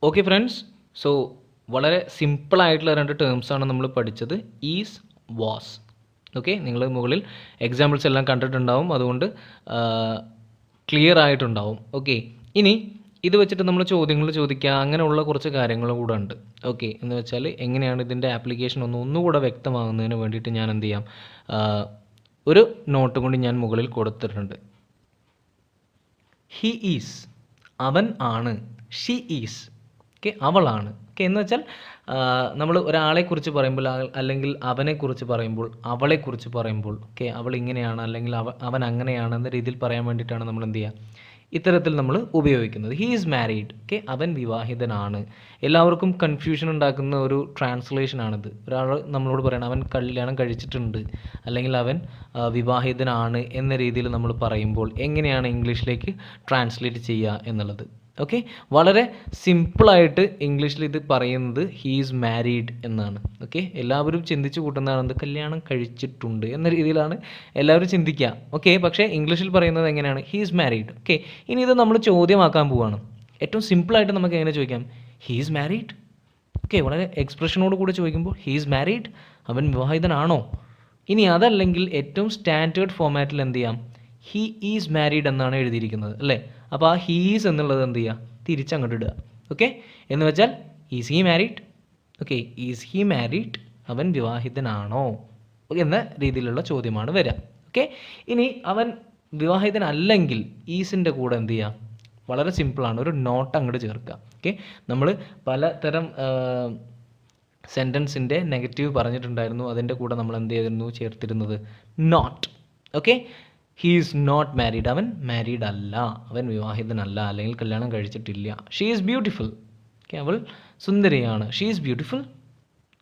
Okay friends, so വളരെ സിമ്പിളായിട്ടുള്ള രണ്ട് ടേംസാണ് നമ്മൾ പഠിച്ചത്. Is, was. ഓക്കെ, നിങ്ങൾ മുകളിൽ എക്സാമ്പിൾസ് എല്ലാം കണ്ടിട്ടുണ്ടാവും, അതുകൊണ്ട് ക്ലിയർ ആയിട്ടുണ്ടാവും. ഓക്കെ, ഇനി ഇത് വെച്ചിട്ട് നമ്മൾ ചോദ്യങ്ങൾ ചോദിക്കുക, അങ്ങനെയുള്ള കുറച്ച് കാര്യങ്ങളും കൂടെ ഉണ്ട്. ഓക്കെ, എന്ന് വെച്ചാൽ എങ്ങനെയാണ് ഇതിൻ്റെ ആപ്ലിക്കേഷൻ ഒന്നുകൂടെ വ്യക്തമാകുന്നതിന് വേണ്ടിയിട്ട് ഞാൻ എന്ത് ചെയ്യാം, ഒരു നോട്ട് കൊണ്ട് ഞാൻ മുകളിൽ കൊടുത്തിട്ടുണ്ട്. ഹി ഈസ്, അവൻ ആണ്. ഷീ ഈസ്, ഓക്കെ, അവളാണ്. ഓക്കെ, എന്ന് വെച്ചാൽ നമ്മൾ ഒരാളെക്കുറിച്ച് പറയുമ്പോൾ അല്ലെങ്കിൽ അവനെക്കുറിച്ച് പറയുമ്പോൾ, അവളെക്കുറിച്ച് പറയുമ്പോൾ, ഓക്കെ, അവൾ ഇങ്ങനെയാണ് അല്ലെങ്കിൽ അവൻ അങ്ങനെയാണ് എന്ന രീതിയിൽ പറയാൻ വേണ്ടിയിട്ടാണ് നമ്മൾ എന്ത് ചെയ്യുക, ഇത്തരത്തിൽ നമ്മൾ ഉപയോഗിക്കുന്നത്. ഹീ ഈസ് മാരീഡ്, ഓക്കെ, അവൻ വിവാഹിതനാണ്. എല്ലാവർക്കും കൺഫ്യൂഷൻ ഉണ്ടാക്കുന്ന ഒരു ട്രാൻസ്ലേഷനാണിത്. ഒരാൾ നമ്മളോട് പറയണം അവൻ കല്യാണം കഴിച്ചിട്ടുണ്ട് അല്ലെങ്കിൽ അവൻ വിവാഹിതനാണ് എന്ന രീതിയിൽ നമ്മൾ പറയുമ്പോൾ എങ്ങനെയാണ് ഇംഗ്ലീഷിലേക്ക് ട്രാൻസ്ലേറ്റ് ചെയ്യുക എന്നുള്ളത്. ഓക്കെ, വളരെ സിമ്പിളായിട്ട് ഇംഗ്ലീഷിൽ ഇത് പറയുന്നത് ഹീ ഈസ് മാരീഡ് എന്നാണ്. ഓക്കെ, എല്ലാവരും ചിന്തിച്ച് കൂട്ടുന്നതാണ് കല്യാണം കഴിച്ചിട്ടുണ്ട് എന്ന രീതിയിലാണ് എല്ലാവരും ചിന്തിക്കുക. ഓക്കെ, പക്ഷേ ഇംഗ്ലീഷിൽ പറയുന്നത് എങ്ങനെയാണ്, ഹീ ഈസ് മാരീഡ്. ഓക്കെ, ഇനി ഇത് നമ്മൾ ചോദ്യമാക്കാൻ പോവുകയാണ്. ഏറ്റവും സിമ്പിളായിട്ട് നമുക്ക് എങ്ങനെ ചോദിക്കാം, ഹീ ഈസ് മാരീഡ്. ഓക്കെ, വളരെ എക്സ്പ്രഷനോട് കൂടി ചോദിക്കുമ്പോൾ ഹീ ഈസ് മാരീഡ്, അവൻ വിവാഹിതനാണോ. ഇനി അതല്ലെങ്കിൽ ഏറ്റവും സ്റ്റാൻഡേർഡ് ഫോമാറ്റിൽ എന്ത് ചെയ്യാം, ഹീ ഈസ് മാരീഡ് എന്നാണ് എഴുതിയിരിക്കുന്നത് അല്ലേ. അപ്പോൾ ആ ഹീസ് എന്നുള്ളത് എന്ത് ചെയ്യുക, തിരിച്ചങ്ങോട്ട് ഇടുക. ഓക്കെ, എന്ന് വെച്ചാൽ is he married. Okay, is he married, അവൻ വിവാഹിതനാണോ എന്ന രീതിയിലുള്ള ചോദ്യമാണ് വരിക. ഓക്കെ, ഇനി അവൻ വിവാഹിതനല്ലെങ്കിൽ ഈസിൻ്റെ കൂടെ എന്ത് ചെയ്യുക, വളരെ സിമ്പിളാണ്, ഒരു നോട്ട് അങ്ങോട്ട് ചേർക്കുക. ഓക്കെ, നമ്മൾ പലതരം സെൻറ്റൻസിൻ്റെ നെഗറ്റീവ് പറഞ്ഞിട്ടുണ്ടായിരുന്നു, അതിൻ്റെ കൂടെ നമ്മൾ എന്ത് ചെയ്തിരുന്നു, ചേർത്തിരുന്നത് note. Okay, he is not married, അവൻ മാരീഡ് അല്ല, അവൻ വിവാഹിതനല്ല അല്ലെങ്കിൽ കല്യാണം കഴിച്ചിട്ടില്ല. ഷീ ഈസ് ബ്യൂട്ടിഫുൾ, ഓക്കെ, അവൾ സുന്ദരിയാണ്. She is beautiful.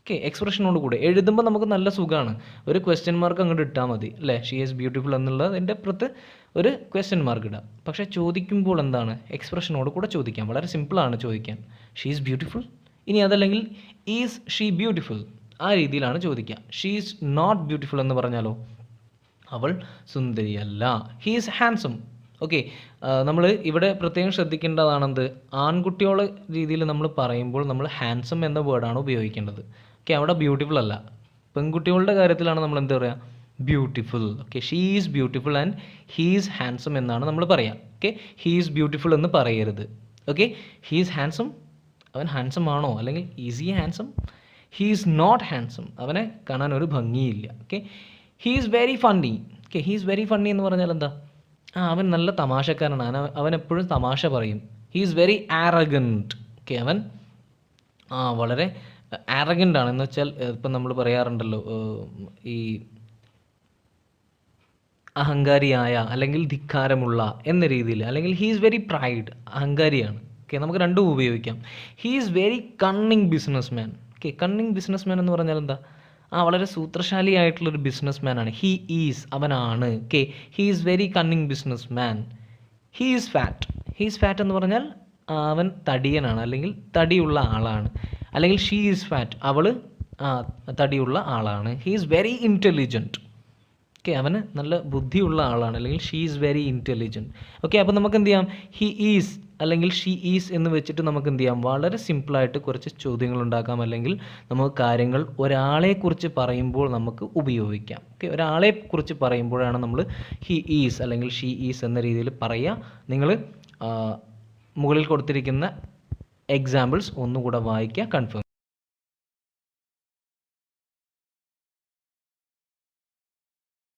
ഓക്കെ, എക്സ്പ്രഷനോട് കൂടെ എഴുതുമ്പോൾ നമുക്ക് നല്ല സുഖമാണ്, ഒരു ക്വസ്റ്റ്യൻ മാർക്ക് അങ്ങോട്ട് ഇട്ടാൽ മതി അല്ലേ. ഷീ ഈസ് ബ്യൂട്ടിഫുൾ എന്നുള്ളത് അതിൻ്റെ അപ്പുറത്ത് ഒരു ക്വസ്റ്റ്യൻ മാർക്ക് ഇടുക. പക്ഷേ ചോദിക്കുമ്പോൾ എന്താണ്, എക്സ്പ്രഷനോട് കൂടെ ചോദിക്കാം, വളരെ സിമ്പിളാണ് ചോദിക്കാൻ. She is beautiful. ഇനി അതല്ലെങ്കിൽ ഈസ് ഷീ ബ്യൂട്ടിഫുൾ, ആ രീതിയിലാണ് ചോദിക്കുക. ഷീ ഈസ് നോട്ട് ബ്യൂട്ടിഫുൾ എന്ന് പറഞ്ഞാലോ, അവൾ സുന്ദരിയല്ല. He is handsome. ഓക്കെ, നമ്മൾ ഇവിടെ പ്രത്യേകം ശ്രദ്ധിക്കേണ്ടതാണെന്ത്, ആൺകുട്ടികളുടെ രീതിയിൽ നമ്മൾ പറയുമ്പോൾ നമ്മൾ ഹാൻസം എന്ന വേർഡാണ് ഉപയോഗിക്കേണ്ടത്. ഓക്കെ, അവിടെ ബ്യൂട്ടിഫുൾ അല്ല. പെൺകുട്ടികളുടെ കാര്യത്തിലാണ് നമ്മൾ എന്താ പറയുക, beautiful. Okay, she is beautiful and he is handsome എന്നാണ് നമ്മൾ പറയുക. ഓക്കെ, ഹീ ഈസ് ബ്യൂട്ടിഫുൾ എന്ന് പറയരുത്. ഓക്കെ, ഹീ ഈസ് ഹാൻസം, അവൻ ഹാൻസം ആണോ, അല്ലെങ്കിൽ is he handsome. He is not handsome, അവനെ കാണാൻ ഒരു ഭംഗിയില്ല. Okay, he is very funny. Okay, he is very funny എന്ന് പറഞ്ഞാൽ എന്താ, അവൻ നല്ല തമാശക്കാരനാണ്, അവൻ എപ്പോഴും തമാശ പറയും. He is very arrogant. Okay, അവൻ വളരെ ആരഗൻ്റ് ആണ്. എന്ന് വെച്ചാൽ ഇപ്പം നമ്മൾ പറയാറുണ്ടല്ലോ, ഈ അഹങ്കാരിയായ അല്ലെങ്കിൽ ധിക്കാരമുള്ള എന്ന രീതിയിൽ, അല്ലെങ്കിൽ ഹീ ഈസ് വെരി പ്രൈഡ്, അഹങ്കാരിയാണ്. ഓക്കെ, നമുക്ക് രണ്ടും ഉപയോഗിക്കാം. He is very cunning businessman. Okay, cunning businessman എന്ന് പറഞ്ഞാൽ എന്താ, വളരെ സൂത്രശാലിയായിട്ടുള്ളൊരു ബിസിനസ് മാനാണ്. ഹീ ഈസ്, അവനാണ്. Okay, he is very cunning businessman. He is fat. He is fat എന്ന് പറഞ്ഞാൽ അവൻ തടിയനാണ് അല്ലെങ്കിൽ തടിയുള്ള ആളാണ്. അല്ലെങ്കിൽ ഷീ ഈസ് ഫാറ്റ്, അവൾ തടിയുള്ള ആളാണ്. He is very intelligent. Okay, അവന് നല്ല ബുദ്ധിയുള്ള ആളാണ്, അല്ലെങ്കിൽ she is very intelligent. Okay, അപ്പോൾ നമുക്ക് എന്ത് ചെയ്യാം, ഹി ഈസ് അല്ലെങ്കിൽ ഷീ ഈസ് എന്ന് വെച്ചിട്ട് നമുക്ക് എന്ത് ചെയ്യാം, വളരെ സിമ്പിളായിട്ട് കുറച്ച് ചോദ്യങ്ങൾ ഉണ്ടാക്കാം, അല്ലെങ്കിൽ നമുക്ക് കാര്യങ്ങൾ ഒരാളെക്കുറിച്ച് പറയുമ്പോൾ നമുക്ക് ഉപയോഗിക്കാം. ഓക്കെ, ഒരാളെക്കുറിച്ച് പറയുമ്പോഴാണ് നമ്മൾ ഹി ഈസ് അല്ലെങ്കിൽ ഷീ ഈസ് എന്ന രീതിയിൽ പറയുക. നിങ്ങൾ മുകളിൽ കൊടുത്തിരിക്കുന്ന എക്സാമ്പിൾസ് ഒന്നുകൂടെ വായിക്കുക, കൺഫേം